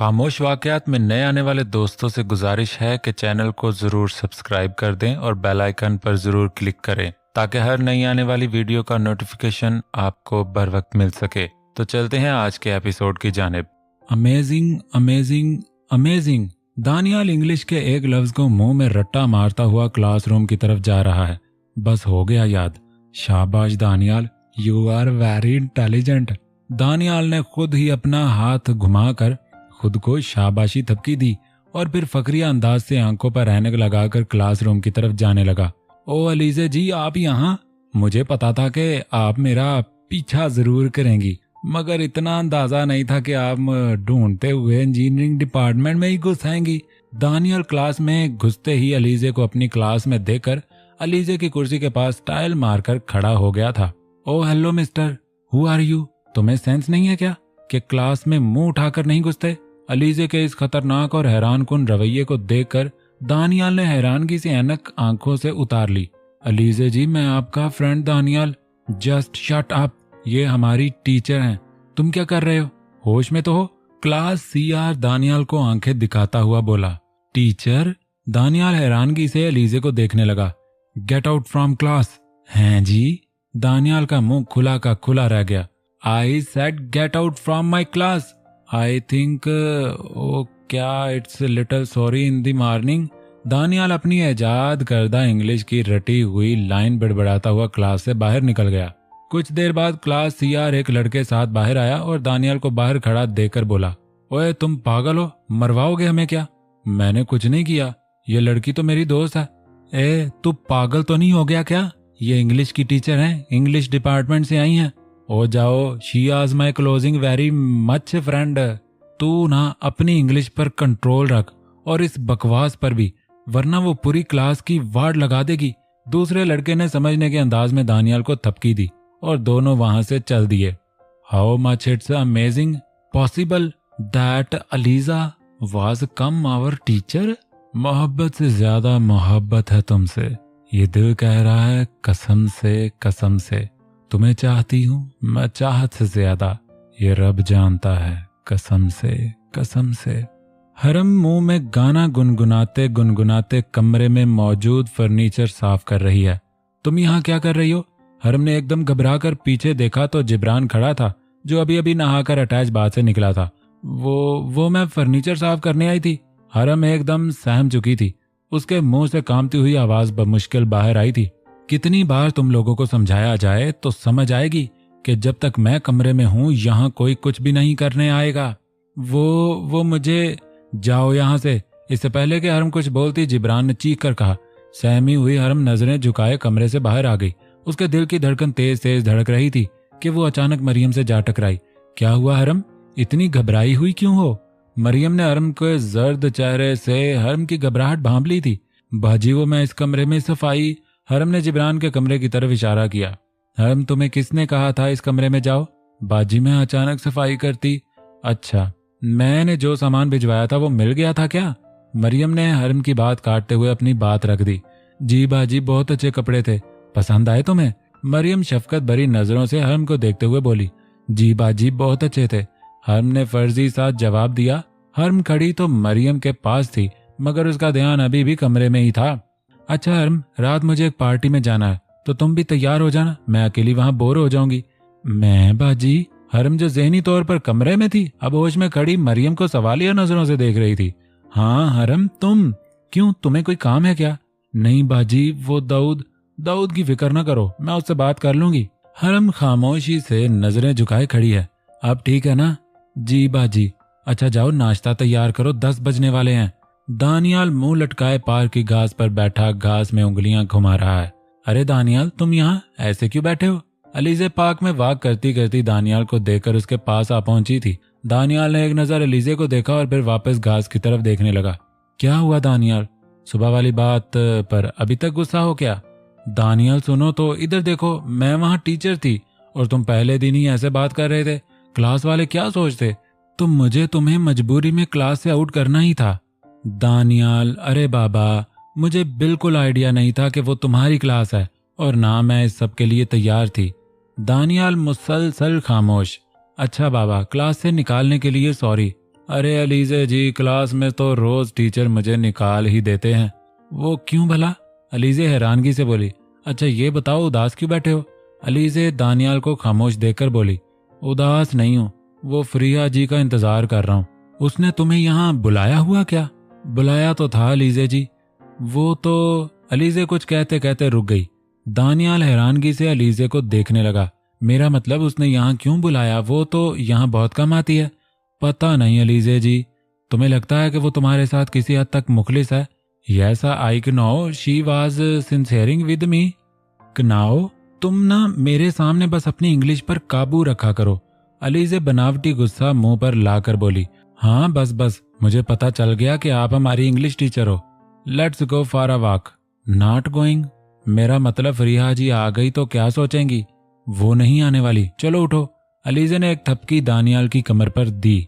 खामोश वाकयात में नए आने वाले दोस्तों से गुजारिश है कि चैनल को ज़रूर सब्सक्राइब कर दें और बेल आइकन पर ज़रूर क्लिक करें ताकि हर नई आने वाली वीडियो का नोटिफिकेशन आपको बर वक्त मिल सके। तो चलते हैं आज के एपिसोड की जानिब। Amazing amazing amazing. Daniyal English के एक लफ्ज को मुंह में रट्टा मारता हुआ क्लासरूम की तरफ जा रहा है। बस हो गया याद। शाबाश Daniyal, you are very intelligent. Daniyal ने खुद ही अपना हाथ घुमाकर खुद को शाबाशी थपकी दी और फिर फकरिया अंदाज से आंखों पर ऐनक लगाकर क्लासरूम की तरफ जाने लगा। ओ अलीजे जी, आप यहाँ? मुझे पता था कि आप मेरा पीछा जरूर करेंगी, मगर इतना अंदाजा नहीं था कि आप ढूंढते हुए इंजीनियरिंग डिपार्टमेंट में ही घुस आएंगी। दानियल क्लास में घुसते ही अलीजे को अपनी क्लास में देखकर अलीजे की कुर्सी के पास स्टाइल मारकर खड़ा हो गया था। Oh hello mister, who are you? तुम्हें सेंस नहीं है क्या कि क्लास में मुंह उठाकर नहीं घुसते? अलीजे के इस खतरनाक और हैरानकुन रवैये को देखकर दानियाल ने हैरानगी से ऐनक आंखों से उतार ली। अलीजे जी, मैं आपका friend Daniyal. Just shut up, ये हमारी टीचर हैं। तुम क्या कर रहे हो? होश में तो हो? क्लास सीआर दानियाल को आंखें दिखाता हुआ बोला। टीचर? दानियाल हैरानगी से अलीजे को देखने लगा। Gate out from class. हैं जी? दानियाल का मुंह खुला का खुला रह गया। I said get out from my class. I think oh क्या it's little sorry in the morning. Daniyal अपनी ऐजाद करदा इंग्लिश की रटी हुई लाइन बड़बड़ाता हुआ क्लास से बाहर निकल गया। कुछ देर बाद क्लास सीआर एक लड़के साथ बाहर आया और दानियाल को बाहर खड़ा देखकर बोला, ओए तुम पागल हो? मरवाओगे हमें क्या? मैंने कुछ नहीं किया, ये लड़की तो मेरी दोस्त है। ए, तू पागल तो नहीं हो गया क्या? ये इंग्लिश की टीचर हैं, इंग्लिश डिपार्टमेंट से आई हैं। ओ जाओ, शी आज माई क्लोजिंग वेरी मच फ्रेंड। तू ना अपनी इंग्लिश पर कंट्रोल रख और इस बकवास पर भी, वरना वो पूरी क्लास की वार्ड लगा देगी। दूसरे लड़के ने समझने के अंदाज में दानियाल को थपकी दी और दोनों वहां से चल दिए। How much it's amazing possible that Aliza was come our teacher. मोहब्बत से ज्यादा मोहब्बत है तुमसे, ये दिल कह रहा है कसम से कसम से। तुम्हें चाहती हूँ मैं चाहत से ज्यादा, ये रब जानता है कसम से कसम से। हरम मुंह में गाना गुनगुनाते गुनगुनाते कमरे में मौजूद फर्नीचर साफ कर रही है। तुम यहाँ क्या कर रही हो? हरम ने एकदम घबराकर पीछे देखा तो जिब्रान खड़ा था, जो अभी अभी नहाकर अटैच बाथ से निकला था। वो मैं फर्नीचर साफ करने आई थी। हरम एकदम सहम चुकी थी। उसके मुंह से कांपती हुई आवाज बमुश्किल बाहर आई थी। कितनी बार तुम लोगों को समझाया जाए तो समझ आएगी कि जब तक मैं कमरे में हूं यहाँ कोई कुछ भी नहीं करने आएगा। वो मुझे, जाओ यहाँ से। इससे पहले कि हरम कुछ बोलती, जिब्रान ने चीख कर कहा। सहमी हुई हरम नजरें झुकाए कमरे से बाहर आ गई। उसके दिल की धड़कन तेज तेज धड़क रही थी कि वो अचानक मरियम से जा टकराई। क्या हुआ हरम, इतनी घबराई हुई क्यों हो? मरियम ने हरम के जर्द चेहरे से हरम की घबराहट भांप ली थी। बाजी, वो मैं इस कमरे में सफाई। हरम ने जिब्रान के कमरे की तरफ इशारा किया। हरम, तुम्हें किसने कहा था इस कमरे में जाओ? बाजी, मैं अचानक सफाई करती। अच्छा, मैंने जो सामान भिजवाया था वो मिल गया था क्या? मरियम ने हरम की बात काटते हुए अपनी बात रख दी। जी बाजी, बहुत अच्छे कपड़े थे, पसंद आए तुम्हें? मरियम शफकत भरी नजरों से हरम को देखते हुए बोली। जी बाजी, बहुत अच्छे थे, हरम ने फर्जी साथ जवाब दिया। हरम खड़ी तो मरियम के पास थी, मगर उसका ध्यान अभी भी कमरे में ही था। अच्छा हरम, रात मुझे एक पार्टी में जाना है, तो तुम भी तैयार हो जाना, मैं अकेली वहां बोर हो जाऊंगी। मैं बाजी? हरम, जो ज़हनी तौर पर कमरे में थी, अब होश में खड़ी मरियम को सवालिया नजरों से देख रही थी। हाँ हरम, तुम क्यों, तुम्हें कोई काम है क्या? नहीं बाजी, वो दाऊद की फिक्र न करो, मैं उससे बात कर लूंगी। हरम खामोशी से नजरें झुकाए खड़ी है। अब ठीक है ना? जी बाजी। अच्छा जाओ, नाश्ता तैयार करो, 10 बजने वाले हैं। दानियाल मुंह लटकाए पार्क की घास पर बैठा घास में उंगलियां घुमा रहा है। अरे दानियाल, तुम यहाँ ऐसे क्यों बैठे हो? अलीजे पार्क में वॉक करती करती दानियाल को देखकर उसके पास आ पहुंची थी। दानियाल ने एक नजर अलीजे को देखा और फिर वापस घास की तरफ देखने लगा। क्या हुआ दानियाल, सुबह वाली बात पर अभी तक गुस्सा हो क्या? दानियाल सुनो तो, इधर देखो, मैं वहाँ टीचर थी और तुम पहले दिन ही ऐसे बात कर रहे थे। क्लास वाले क्या सोचते? तो मुझे तुम्हें मजबूरी में क्लास से आउट करना ही था। दानियाल, अरे बाबा, मुझे बिल्कुल आइडिया नहीं था कि वो तुम्हारी क्लास है और ना मैं इस सब के लिए तैयार थी। दानियाल मुसलसल खामोश। अच्छा बाबा, क्लास से निकालने के लिए सॉरी। अरे अलीजे जी, क्लास में तो रोज टीचर मुझे निकाल ही देते हैं। वो क्यों भला? अलीजे हैरानगी से बोली। अच्छा ये बताओ, उदास क्यों बैठे हो? अलीजे दानियाल को खामोश देखकर बोली। उदास नहीं हूँ, वो फरिया जी का इंतजार कर रहा हूँ। उसने तुम्हें यहाँ बुलाया हुआ क्या? बुलाया तो था अलीजे जी। वो तो। अलीजे कुछ कहते कहते रुक गई। दानियाल हैरानगी से अलीजे को देखने लगा। मेरा मतलब उसने यहाँ क्यों बुलाया? वो तो यहाँ बहुत कम आती है। पता नहीं अलीजे जी, तुम्हें लगता है कि वो तुम्हारे साथ किसी हद तक मुखलिस है? Yes I know she was sincering with me. कनाओ, तुम ना मेरे सामने बस अपनी इंग्लिश पर काबू रखा करो। अलीजे बनावटी गुस्सा मुंह पर लाकर बोली। हाँ बस बस, मुझे पता चल गया कि आप हमारी इंग्लिश टीचर हो। Let's go for a walk. Not going. मेरा मतलब फरीहा जी आ गई तो क्या सोचेंगी? वो नहीं आने वाली, चलो उठो। अलीजे ने एक थपकी दानियाल की कमर पर दी।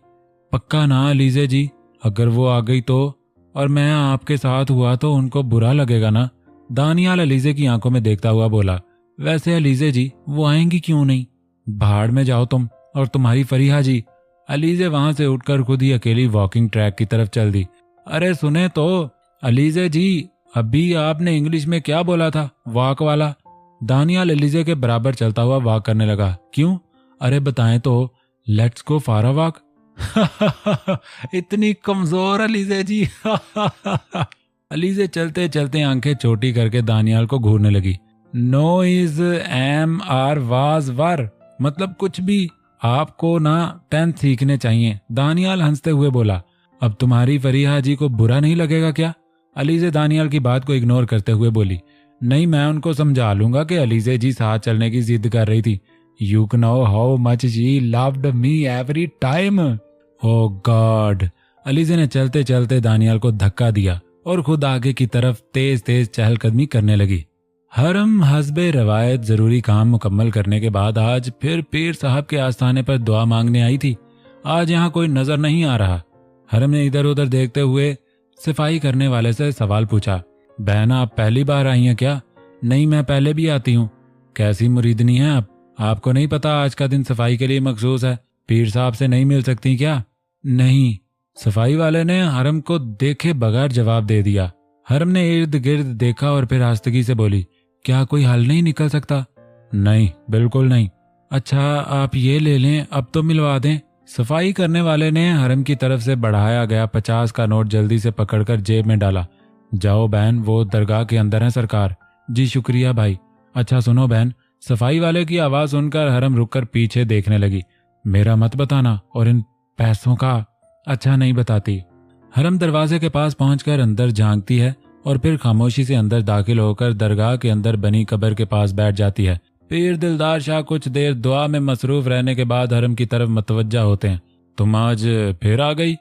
पक्का ना अलीजे जी? अगर वो आ गई तो, और मैं आपके साथ हुआ तो उनको बुरा लगेगा ना? दानियाल अलीजे की आंखों में देखता हुआ बोला। वैसे अलीजे जी, वो आएंगी क्यों नहीं? भाड़ में जाओ तुम और तुम्हारी फरीहा जी। अलीजे वहां से उठकर खुद ही अकेली वॉकिंग ट्रैक की तरफ चल दी। अरे सुने तो अलीजे जी, अभी आपने इंग्लिश में क्या बोला था? वॉक वाला। दानियाल अलीजे के बराबर चलता हुआ वॉक करने लगा। क्यों? अरे बताएं तो। Let's go for a walk. इतनी कमजोर अलीजे जी। अलीजे चलते चलते आंखें छोटी करके दानियाल को घूरने लगी। No is M R was were, मतलब कुछ भी। आपको ना 10th सीखने चाहिए। दानियाल हंसते हुए बोला। अब तुम्हारी फरीहा जी को बुरा नहीं लगेगा क्या? अलीजे दानियाल की बात को इग्नोर करते हुए बोली। नहीं, मैं उनको समझा लूंगा कि अलीजे जी साथ चलने की जिद कर रही थी। You know how much she loved me every time. Oh God. Alizeh ने चलते चलते दानियाल को धक्का दिया और खुद आगे की तरफ तेज तेज चहलकदमी करने लगी। हरम हस्बे रवायत जरूरी काम मुकम्मल करने के बाद आज फिर पीर साहब के आस्थाने पर दुआ मांगने आई थी। आज यहाँ कोई नजर नहीं आ रहा। हरम ने इधर उधर देखते हुए सफाई करने वाले से सवाल पूछा। बहन, आप पहली बार आई हैं क्या? नहीं, मैं पहले भी आती हूँ। कैसी मुरीदनी है आप? आपको नहीं पता आज का दिन सफाई के लिए मखसूस है? पीर साहब से नहीं मिल सकती क्या? नहीं। सफाई वाले ने हरम को देखे बगैर जवाब दे दिया। हरम ने इर्द गिर्द देखा और फिर आस्तगी से बोली। क्या कोई हल नहीं निकल सकता? नहीं, बिल्कुल नहीं। अच्छा आप ये ले लें, अब तो मिलवा दें। सफाई करने वाले ने हरम की तरफ से बढ़ाया गया 50 का नोट जल्दी से पकड़कर जेब में डाला। जाओ बहन, वो दरगाह के अंदर है सरकार। जी शुक्रिया भाई। अच्छा सुनो बहन। सफाई वाले की आवाज सुनकर हरम रुककर पीछे देखने लगी। मेरा मत बताना, और इन पैसों का? अच्छा नहीं बताती। हरम दरवाजे के पास पहुंचकर अंदर झांकती है और फिर खामोशी से अंदर दाखिल होकर दरगाह के अंदर बनी कब्र के पास बैठ जाती है। पीर दिलदार शाह कुछ देर दुआ में मसरूफ रहने के बाद हरम की तरफ मतवज्जा होते हैं। तुम आज फिर आ गई?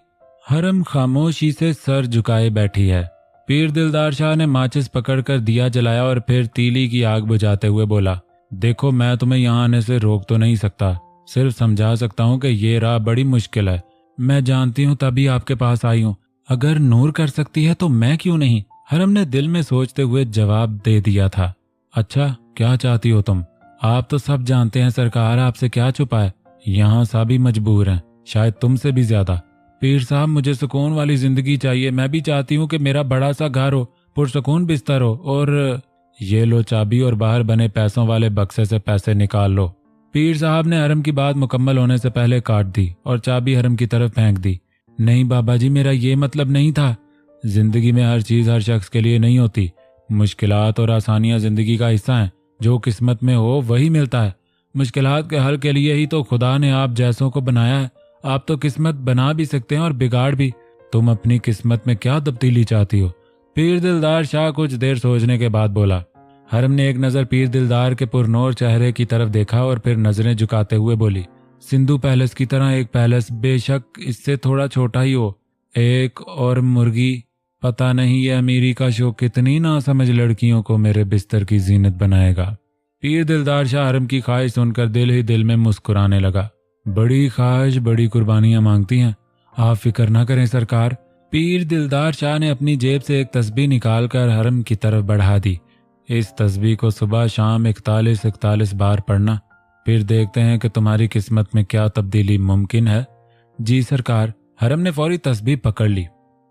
हरम खामोशी से सर झुकाए बैठी है। पीर दिलदार शाह ने माचिस पकड़कर दिया जलाया और फिर तीली की आग बुझाते हुए बोला। देखो, मैं तुम्हें यहाँ आने से रोक तो नहीं सकता, सिर्फ समझा सकता हूँ कि ये राह बड़ी मुश्किल है। मैं जानती हूँ, तभी आपके पास आई हूँ। अगर नूर कर सकती है तो मैं क्यों नहीं? हरम ने दिल में सोचते हुए जवाब दे दिया था। अच्छा क्या चाहती हो तुम? आप तो सब जानते हैं सरकार, आपसे क्या छुपा है। यहाँ सभी मजबूर हैं, शायद तुमसे भी ज्यादा। पीर साहब, मुझे सुकून वाली जिंदगी चाहिए। मैं भी चाहती हूँ कि मेरा बड़ा सा घर हो, पुरसुकून बिस्तर हो, और ये लो चाबी और बाहर बने पैसों वाले बक्से से पैसे निकाल लो। पीर साहब ने हरम की बात मुकम्मल होने से पहले काट दी और चाबी हरम की तरफ फेंक दी। नहीं बाबा जी, मेरा ये मतलब नहीं था। जिंदगी में हर चीज हर शख्स के लिए नहीं होती। मुश्किलात और आसानियां जिंदगी का हिस्सा हैं। जो किस्मत में हो वही मिलता है। मुश्किलात के हल के लिए ही तो खुदा ने आप जैसों को बनाया है। आप तो किस्मत बना भी सकते हैं और बिगाड़ भी। तुम अपनी किस्मत में क्या तब्दीली चाहती हो? पीर दिलदार शाह कुछ देर सोचने के बाद बोला। हरम ने एक नजर पीर दिलदार के पुरनौर चेहरे की तरफ देखा और फिर नजरें झुकाते हुए बोली। सिंधु पैलेस की तरह एक पैलेस, बेशक इससे थोड़ा छोटा ही हो। एक और मुर्गी। पता नहीं ये अमीरी का शौक कितनी नासमझ लड़कियों को मेरे बिस्तर की जीनत बनाएगा। पीर दिलदार शाह हरम की ख्वाहिश सुनकर दिल ही दिल में मुस्कुराने लगा। बड़ी ख्वाहिश बड़ी कुर्बानियां मांगती हैं। आप फिक्र ना करें सरकार। पीर दिलदार शाह ने अपनी जेब से एक तस्बीह निकालकर हरम की तरफ बढ़ा दी। इस तस्बीह को सुबह शाम 41 बार पढ़ना, फिर देखते हैं कि तुम्हारी किस्मत में क्या तब्दीली मुमकिन है। जी सरकार। हरम ने फौरी तस्बीह पकड़ ली।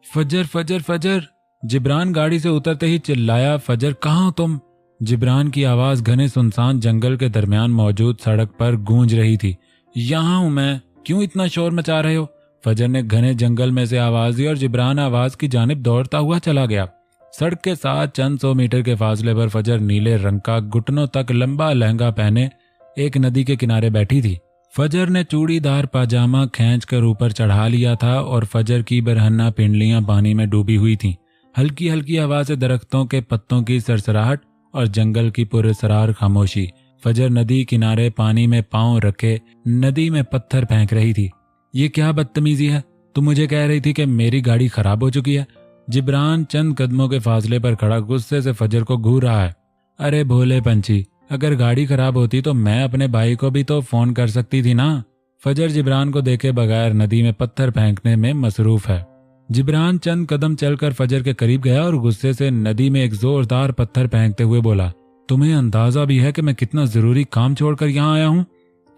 फजर फजर फजर, जिब्रान गाड़ी से उतरते ही चिल्लाया। फजर कहाँ हो तुम? जिब्रान की आवाज घने सुनसान जंगल के दरमियान मौजूद सड़क पर गूंज रही थी। यहाँ हूं मैं, क्यों इतना शोर मचा रहे हो? फजर ने घने जंगल में से आवाज दी और जिब्रान आवाज की जानिब दौड़ता हुआ चला गया। सड़क के साथ चंद 100 मीटर के फासले पर फजर नीले रंग का घुटनों तक लंबा लहंगा पहने एक नदी के किनारे बैठी थी। फजर ने चूड़ीदार पाजामा खींचकर ऊपर चढ़ा लिया था और फजर की बरहन्ना पिंडलियां पानी में डूबी हुई थीं। हल्की हल्की आवाज से दरख्तों के पत्तों की सरसराहट और जंगल की पुरस्रार खामोशी। फजर नदी किनारे पानी में पांव रखे नदी में पत्थर फेंक रही थी। ये क्या बदतमीजी है? तुम मुझे कह रही थी कि मेरी गाड़ी खराब हो चुकी है। जिब्रान चंद कदमों के फासले पर खड़ा गुस्से से फजर को घूर रहा है। अरे भोले पंछी, अगर गाड़ी खराब होती तो मैं अपने भाई को भी तो फोन कर सकती थी ना। फजर जिब्रान को देखे बगैर नदी में पत्थर फेंकने में मसरूफ है। जिब्रान चंद कदम चलकर फजर के करीब गया और गुस्से से नदी में एक जोरदार पत्थर फेंकते हुए बोला, तुम्हें अंदाजा भी है कि मैं कितना जरूरी काम छोड़कर यहाँ आया हूँ?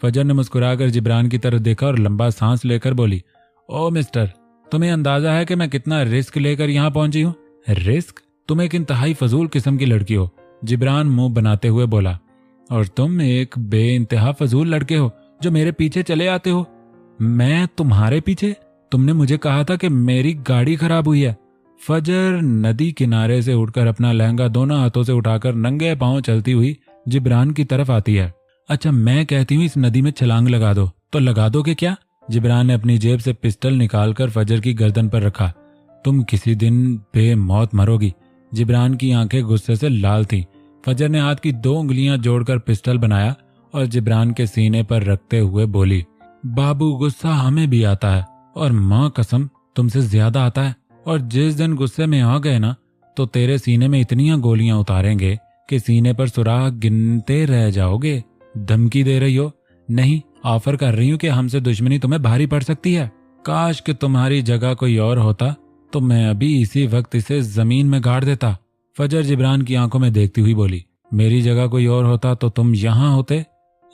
फजर ने मुस्कुराकर जिब्रान की तरफ देखा और लंबा सांस लेकर बोली, ओ मिस्टर, तुम्हें अंदाजा है कि मैं कितना रिस्क लेकर यहाँ पहुंची हूँ? रिस्क? तुम एक इंतहाई फजूल किस्म की लड़की हो, जिब्रान मुंह बनाते हुए बोला। और तुम एक बेइंतहा फजूल लड़के हो जो मेरे पीछे चले आते हो। मैं तुम्हारे पीछे? तुमने मुझे कहा था कि मेरी गाड़ी खराब हुई है। फजर नदी किनारे से उठकर अपना लहंगा दोनों हाथों से उठाकर नंगे पांव चलती हुई जिब्रान की तरफ आती है। अच्छा, मैं कहती हूँ इस नदी में छलांग लगा दो, तो लगा दोगे क्या? जिब्रान ने अपनी जेब से पिस्टल निकालकर फजर की गर्दन पर रखा। तुम किसी दिन बेमौत मरोगी। जिब्रान की आंखें गुस्से से लाल थीं। फजर ने हाथ की 2 उंगलियां जोड़कर पिस्टल बनाया और जिब्रान के सीने पर रखते हुए बोली, बाबू, गुस्सा हमें भी आता है और माँ कसम तुमसे ज्यादा आता है। और जिस दिन गुस्से में आ गए ना, तो तेरे सीने में इतनी गोलियां उतारेंगे कि सीने पर सुराख गिनते रह जाओगे। धमकी दे रही हो? नहीं, ऑफर कर रही हूँ कि हमसे दुश्मनी तुम्हें भारी पड़ सकती है। काश कि तुम्हारी जगह कोई और होता तो मैं अभी इसी वक्त इसे जमीन में गाड़ देता। फजर जिब्रान की आंखों में देखती हुई बोली, मेरी जगह कोई और होता तो तुम यहाँ होते।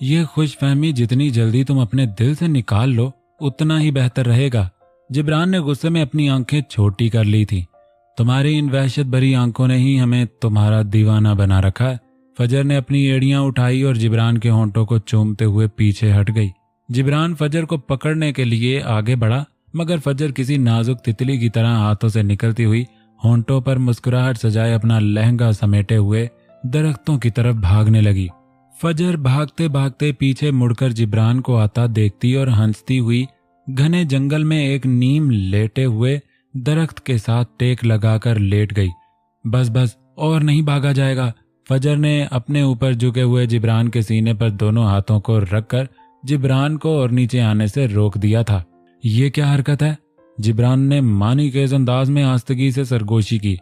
ये खुशफहमी जितनी जल्दी तुम अपने दिल से निकाल लो उतना ही बेहतर रहेगा। जिब्रान ने गुस्से में अपनी आंखें छोटी कर ली थी। तुम्हारी इन वहशत भरी आंखों ने ही हमें तुम्हारा दीवाना बना रखा है। फजर ने अपनी एड़ियां उठाई और जिब्रान के होंठों को चूमते हुए पीछे हट गई। जिब्रान फजर को पकड़ने के लिए आगे बढ़ा, मगर फजर किसी नाजुक तितली की तरह हाथों से निकलती हुई होंठों पर मुस्कुराहट सजाए अपना लहंगा समेटे हुए दरख्तों की तरफ भागने लगी। फजर भागते भागते पीछे मुड़कर जिब्रान को आता देखती और हंसती हुई घने जंगल में एक नीम लेटे हुए दरख्त के साथ टेक लगाकर लेट गई। बस बस, और नहीं भागा जाएगा। फजर ने अपने ऊपर झुके हुए जिब्रान के सीने पर दोनों हाथों को रखकर जिब्रान को और नीचे आने से रोक दिया था। ये क्या हरकत है? जिब्रान ने मानी के अंदाज में आस्तगी से सरगोशी की।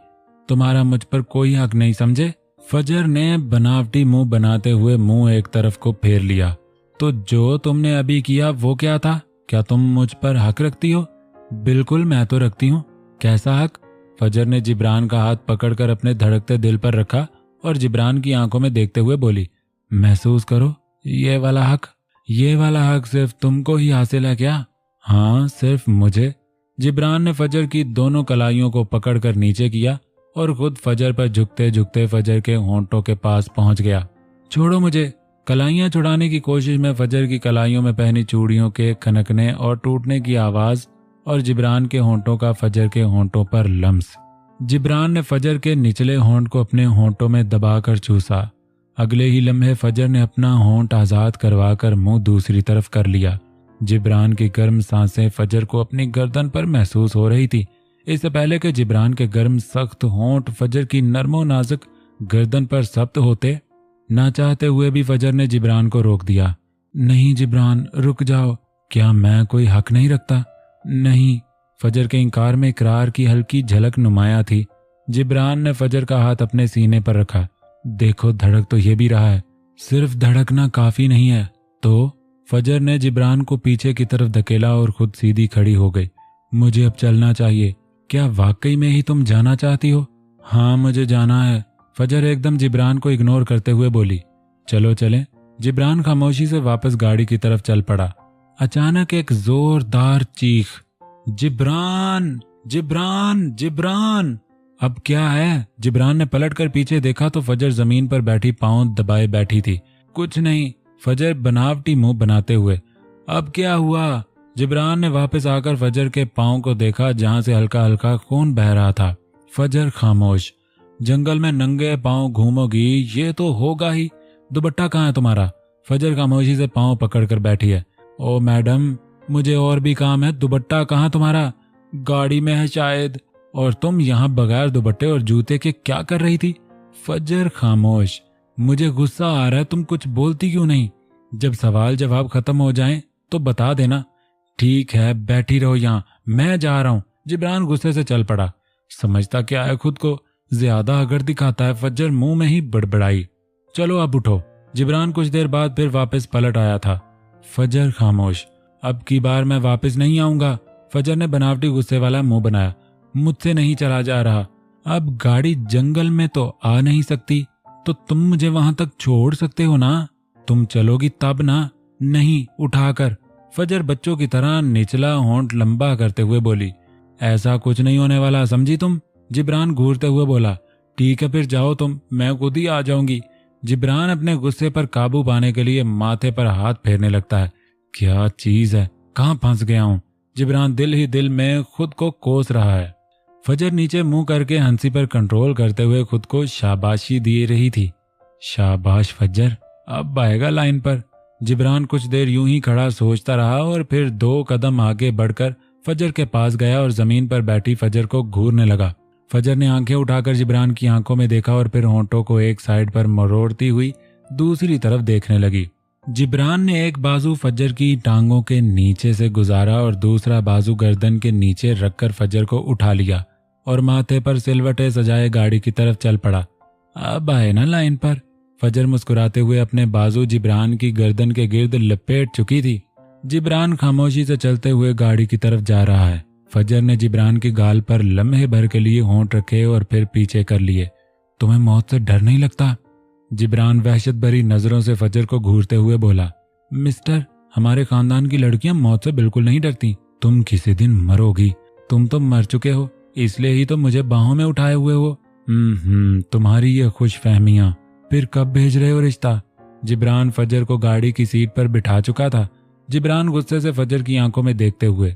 तुम्हारा मुझ पर कोई हक नहीं, समझे? फजर ने बनावटी मुंह बनाते हुए मुंह एक तरफ को फेर लिया। तो जो तुमने अभी किया वो क्या था? क्या तुम मुझ पर हक रखती हो? बिल्कुल, मैं तो रखती हूँ। कैसा हक? फजर ने जिब्रान का हाथ पकड़कर अपने धड़कते दिल पर रखा और जिब्रान की आंखों में देखते हुए बोली, महसूस करो, ये वाला हक। ये वाला हक सिर्फ तुमको ही हासिल है क्या? हाँ, सिर्फ मुझे। जिब्रान ने फजर की दोनों कलाइयों को पकड़कर नीचे किया और खुद फजर पर झुकते झुकते फजर के होंठों के पास पहुंच गया। छोड़ो मुझे। कलाइयां छुड़ाने की कोशिश में फजर की कलाइयों में पहनी चूड़ियों के खनकने और टूटने की आवाज और जिब्रान के होंठों का फजर के होंठों पर लम्स। जिब्रान ने फजर के निचले होंठ को अपने होंठों में दबाकर चूसा। अगले ही लम्हे फजर ने अपना होंठ आजाद करवाकर मुंह दूसरी तरफ कर लिया। जिब्रान की गर्म सांसें फजर को अपनी गर्दन पर महसूस हो रही थी। इससे पहले कि जिब्रान के गर्म सख्त होंठ फजर की नरमो नाजुक गर्दन पर सख्त होते, ना चाहते हुए भी फजर ने जिब्रान को रोक दिया। नहीं जिब्रान, रुक जाओ। क्या मैं कोई हक नहीं रखता? नहीं। फजर के इंकार में इकरार की हल्की झलक नुमाया थी। जिब्रान ने फजर का हाथ अपने सीने पर रखा। देखो, धड़क तो ये भी रहा है, सिर्फ धड़कना काफी नहीं है। तो फजर ने जिब्रान को पीछे की तरफ धकेला और खुद सीधी खड़ी हो गई। मुझे अब चलना चाहिए। क्या वाकई में ही तुम जाना चाहती हो? हाँ, मुझे जाना है। फजर एकदम जिब्रान को इग्नोर करते हुए बोली, चलो चलें। जिब्रान खामोशी से वापस गाड़ी की तरफ चल पड़ा। अचानक एक जोरदार चीख जिब्रान, जिब्रान, जिब्रान। अब क्या है? जिब्रान ने पलटकर पीछे देखा तो फजर जमीन पर बैठी पांव दबाए बैठी थी। कुछ नहीं, फजर बनावटी मुंह बनाते हुए। अब क्या हुआ? जिब्रान ने वापस आकर फजर के पांव को देखा जहां से हल्का हल्का खून बह रहा था। फजर खामोश। जंगल में नंगे पांव घूमोगी, ये तो होगा ही। दुपट्टा कहाँ है तुम्हारा? फजर खामोशी से पांव पकड़कर बैठी है। ओ मैडम, मुझे और भी काम है। दुपट्टा कहाँ तुम्हारा? गाड़ी में है शायद। और तुम यहाँ बगैर दुपट्टे और जूते के क्या कर रही थी? फजर खामोश। मुझे गुस्सा आ रहा है, तुम कुछ बोलती क्यों नहीं? जब सवाल जवाब खत्म हो जाएं तो बता देना। ठीक है, बैठी रहो यहाँ, मैं जा रहा हूँ। जिब्रान गुस्से से चल पड़ा। समझता क्या है खुद को, ज्यादा अगर दिखाता है। फजर मुंह में ही बड़बड़ाई। चलो अब उठो। जिब्रान कुछ देर बाद फिर वापस पलट आया था। फजर खामोश। अब की बार मैं वापस नहीं आऊंगा। फजर ने बनावटी गुस्से वाला मुंह बनाया। मुझसे नहीं चला जा रहा। अब गाड़ी जंगल में तो आ नहीं सकती, तो तुम मुझे वहां तक छोड़ सकते हो ना? तुम चलोगी तब ना? नहीं, उठाकर। फजर बच्चों की तरह निचला होंठ लंबा करते हुए बोली। ऐसा कुछ नहीं होने वाला, समझी तुम? जिब्रान घूरते हुए बोला। ठीक है फिर जाओ तुम, मैं खुद ही आ जाऊंगी। जिब्रान अपने गुस्से पर काबू पाने के लिए माथे पर हाथ फेरने लगता है। क्या चीज है, कहाँ फंस गया हूँ? जिब्रान दिल ही दिल में खुद को कोस रहा है। फजर नीचे मुंह करके हंसी पर कंट्रोल करते हुए खुद को शाबाशी दे रही थी। शाबाश फजर, अब आएगा लाइन पर। जिब्रान कुछ देर यूं ही खड़ा सोचता रहा और फिर 2 कदम आगे बढ़कर फजर के पास गया और जमीन पर बैठी फजर को घूरने लगा। फजर ने आंखें उठाकर जिब्रान की आंखों में देखा और फिर होंठों को एक साइड पर मरोड़ती हुई दूसरी तरफ देखने लगी। जिब्रान ने एक बाजू फजर की टांगों के नीचे से गुजारा और दूसरा बाजू गर्दन के नीचे रखकर फजर को उठा लिया और माथे पर सिलवटें सजाए गाड़ी की तरफ चल पड़ा। अब आए ना लाइन पर। फजर मुस्कुराते हुए अपने बाजू जिब्रान की गर्दन के गिर्द लपेट चुकी थी। जिब्रान खामोशी से चलते हुए गाड़ी की तरफ जा रहा है। फजर ने जिब्रान की गाल पर लम्हे भर के लिए होंठ रखे और फिर पीछे कर लिए। तुम्हें मौत से डर नहीं लगता? जिब्रान वहशत भरी नजरों से फजर को घूरते हुए बोला। मिस्टर, हमारे खानदान की लड़कियां मौत से बिल्कुल नहीं डरती। तुम किसी दिन मरोगी। तुम तो मर चुके हो, इसलिए ही तो मुझे बाहों में उठाए हुए हो। तुम्हारी ये खुश फहमियां। फिर कब भेज रहे हो रिश्ता? जिब्रान फजर को गाड़ी की सीट पर बिठा चुका था। जिब्रान गुस्से से फजर की आंखों में देखते हुए।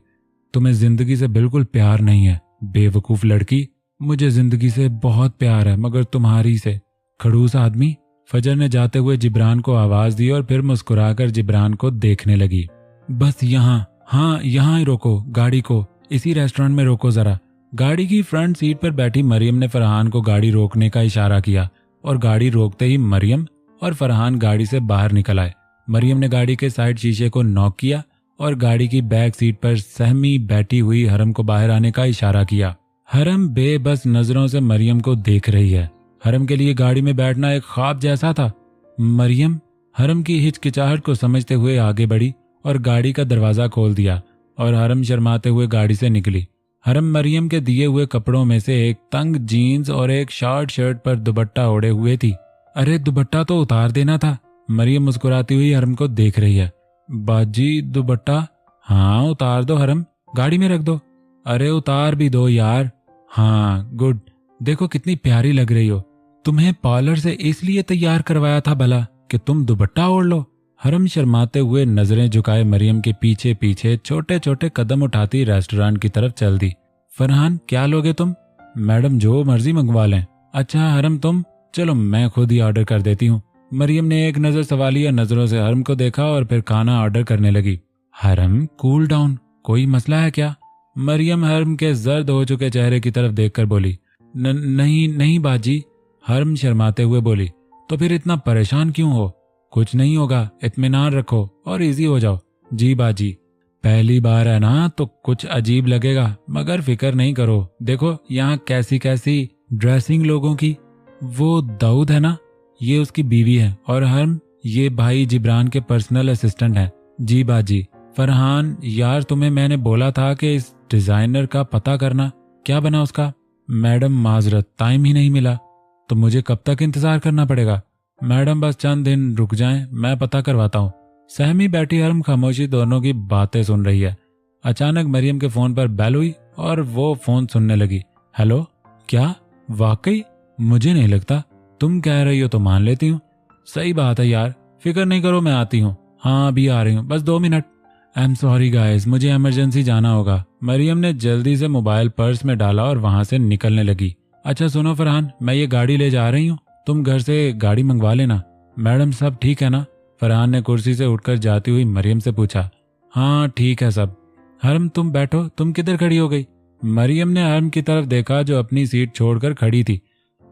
तुम्हें जिंदगी से बिल्कुल प्यार नहीं है, बेवकूफ लड़की। मुझे जिंदगी से बहुत प्यार है, मगर तुम्हारी से। खड़ूस आदमी। फजर ने जाते हुए जिब्रान को आवाज दी और फिर मुस्कुराकर जिब्रान को देखने लगी। बस यहाँ, हाँ यहाँ ही रोको गाड़ी को, इसी रेस्टोरेंट में रोको जरा। गाड़ी की फ्रंट सीट पर बैठी मरियम ने फरहान को गाड़ी रोकने का इशारा किया और गाड़ी रोकते ही मरियम और फरहान गाड़ी से बाहर निकल आए। मरियम ने गाड़ी के साइड शीशे को नॉक किया और गाड़ी की बैक सीट पर सहमी बैठी हुई हरम को बाहर आने का इशारा किया। हरम बेबस नजरों से मरियम को देख रही है। हरम के लिए गाड़ी में बैठना एक ख्वाब जैसा था। मरियम हरम की हिचकिचाहट को समझते हुए आगे बढ़ी और गाड़ी का दरवाजा खोल दिया और हरम शर्माते हुए गाड़ी से निकली। हरम मरियम के दिए हुए कपड़ों में से एक तंग जीन्स और एक शॉर्ट शर्ट पर दुपट्टा ओढ़े हुए थी। अरे दुपट्टा तो उतार देना था। मरियम मुस्कुराती हुई हरम को देख रही है। बाजी दुपट्टा? हाँ उतार दो हरम, गाड़ी में रख दो। अरे उतार भी दो यार। हाँ गुड, देखो कितनी प्यारी लग रही हो। तुम्हें पार्लर से इसलिए तैयार करवाया था भला कि तुम दुपट्टा ओढ़ लो। हरम शर्माते हुए नजरें झुकाए मरियम के पीछे पीछे छोटे छोटे कदम उठाती रेस्टोरेंट की तरफ चल दी। फरहान क्या लोगे तुम? मैडम जो मर्जी मंगवा लें। अच्छा हरम तुम? चलो मैं खुद ही ऑर्डर कर देती हूँ। मरियम ने एक नजर सवालिया नजरों से हरम को देखा और फिर खाना ऑर्डर करने लगी। हरम कूल डाउन, कोई मसला है क्या? मरियम हरम के जर्द हो चुके चेहरे की तरफ देखकर बोली। नहीं नहीं बाजी। हरम शर्माते हुए बोली। तो फिर इतना परेशान क्यों हो? कुछ नहीं होगा, इत्मीनान रखो और इजी हो जाओ। जी बाजी। पहली बार है ना तो कुछ अजीब लगेगा, मगर फिक्र नहीं करो। देखो यहाँ कैसी कैसी ड्रेसिंग लोगों की। वो दाऊद है ना, ये उसकी बीवी है और हरम ये भाई जिब्रान के पर्सनल असिस्टेंट है। जी बाजी। फरहान यार तुम्हें मैंने बोला था कि इस डिजाइनर का पता करना, क्या बना उसका? मैडम माजरत, टाइम ही नहीं मिला। तो मुझे कब तक इंतजार करना पड़ेगा? मैडम बस चंद दिन रुक जाएं, मैं पता करवाता हूँ। सहमी बैठी हरम खामोशी दोनों की बातें सुन रही है। अचानक मरियम के फोन पर बेल हुई और वो फोन सुनने लगी। हेलो, क्या वाकई? मुझे नहीं लगता, तुम कह रही हो तो मान लेती हूँ। सही बात है यार, फिक्र नहीं करो, मैं आती हूँ। हाँ अभी आ रही हूँ, बस 2 minute. I am sorry guys, मुझे इमरजेंसी जाना होगा। मरियम ने जल्दी से मोबाइल पर्स में डाला और वहां से निकलने लगी। अच्छा सुनो फरहान, मैं ये गाड़ी ले जा रही हूँ, तुम घर से गाड़ी मंगवा लेना। मैडम सब ठीक है ना? फरहान ने कुर्सी से उठकर जाती हुई मरियम से पूछा। हाँ ठीक है सब। हरम तुम बैठो, तुम किधर खड़ी हो गई? मरियम ने हरम की तरफ देखा जो अपनी सीट छोड़कर खड़ी थी।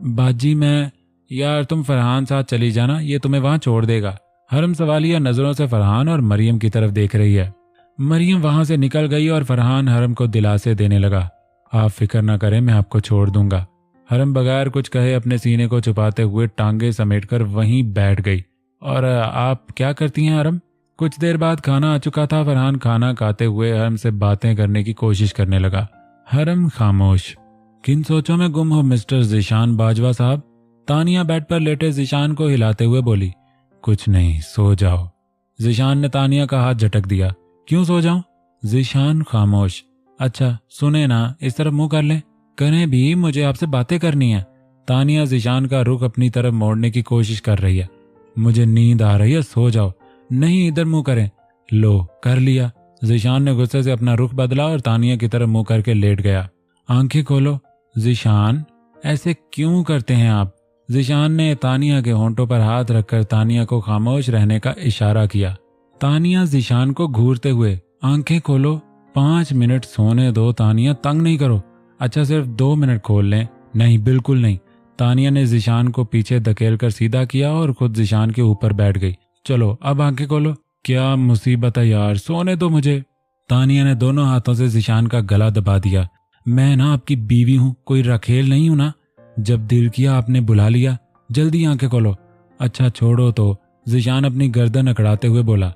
बाजी मैं, यार तुम फरहान साथ चली जाना, ये तुम्हें वहां छोड़ देगा। हरम सवालिया नजरों से फरहान और मरियम की तरफ देख रही है। मरियम वहां से निकल गई और फरहान हरम को दिलासे देने लगा। आप फिक्र ना करें, मैं आपको छोड़ दूंगा। हरम बगैर कुछ कहे अपने सीने को छुपाते हुए टांगे समेटकर वहीं बैठ गई। और आप क्या करती हैं हरम? कुछ देर बाद खाना आ चुका था। फरहान खाना खाते हुए हरम से बातें करने की कोशिश करने लगा। हरम खामोश। किन सोचों में गुम हो मिस्टर ज़ीशान बाजवा साहब? तानिया बेड पर लेटे ज़ीशान को हिलाते हुए बोली। कुछ नहीं, सो जाओ। ज़ीशान ने तानिया का हाथ झटक दिया। क्यों सो जाऊं? ज़ीशान खामोश। अच्छा सुने ना, इस तरफ मुंह कर लें। करें भी, मुझे आपसे बातें करनी है। तानिया ज़ीशान का रुख अपनी तरफ मोड़ने की कोशिश कर रही है। मुझे नींद आ रही है, सो जाओ। नहीं, इधर मुंह करें। लो कर लिया। ज़ीशान ने गुस्से से अपना रुख बदला और तानिया की तरफ मुंह करके लेट गया। आंखें खोलो। ज़ीशान ऐसे क्यों करते हैं आप? ज़ीशान ने तानिया के होंठों पर हाथ रखकर तानिया को खामोश रहने का इशारा किया। तानिया ज़ीशान को घूरते हुए, आंखें खोलो, 5 मिनट सोने दो। तानिया तंग नहीं करो। अच्छा सिर्फ 2 मिनट खोल लें। नहीं बिल्कुल नहीं। तानिया ने ज़ीशान को पीछे धकेलकर सीधा किया और खुद ज़ीशान के ऊपर बैठ गई। चलो अब आंखें खोलो। क्या मुसीबत है यार, सोने दो मुझे। तानिया ने दोनों हाथों से ज़ीशान का गला दबा दिया। मैं ना आपकी बीवी हूँ, कोई रखेल नहीं हूं ना। जब दिल किया आपने बुला लिया, जल्दी आंखें खोलो। अच्छा छोड़ो तो। ज़ीशान अपनी गर्दन अकड़ाते हुए बोला।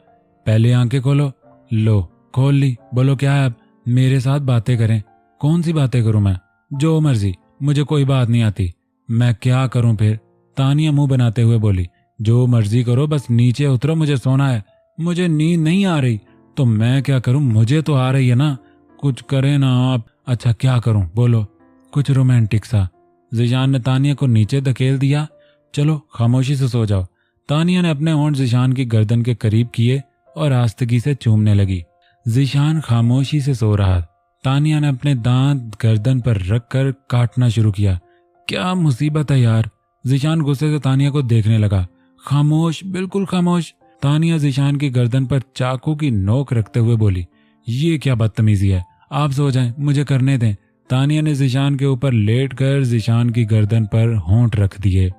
पहले आंखें खोलो। लो खोल ली। बोलो क्या है अब? मेरे साथ बातें करें। कौन सी बातें करूं मैं? जो मर्जी, मुझे कोई बात नहीं आती। मैं क्या करूं फिर? तानिया मुंह बनाते हुए बोली। जो मर्जी करो, बस नीचे उतरो, मुझे सोना है। मुझे नींद नहीं आ रही। तो मैं क्या करूं? मुझे तो आ रही है ना। कुछ करें ना आप। अच्छा क्या करूं बोलो, कुछ रोमांटिक सा। ज़ीशान ने तानिया को नीचे धकेल दिया। चलो खामोशी से सो जाओ। तानिया ने अपने होंठ ज़ीशान की गर्दन के करीब किए और आस्तगी से चूमने लगी। ज़ीशान खामोशी से सो रहा। तानिया ने अपने दांत गर्दन पर रखकर काटना शुरू किया। क्या मुसीबत है यार। ज़ीशान गुस्से से तानिया को देखने लगा। खामोश, बिल्कुल खामोश। तानिया ज़ीशान की गर्दन पर चाकू की नोक रखते हुए बोली। ये क्या बदतमीजी है, आप सो जाएं, मुझे करने दें। तानिया ने ज़ीशान के ऊपर लेटकर ज़ीशान की गर्दन पर होंठ रख दिए।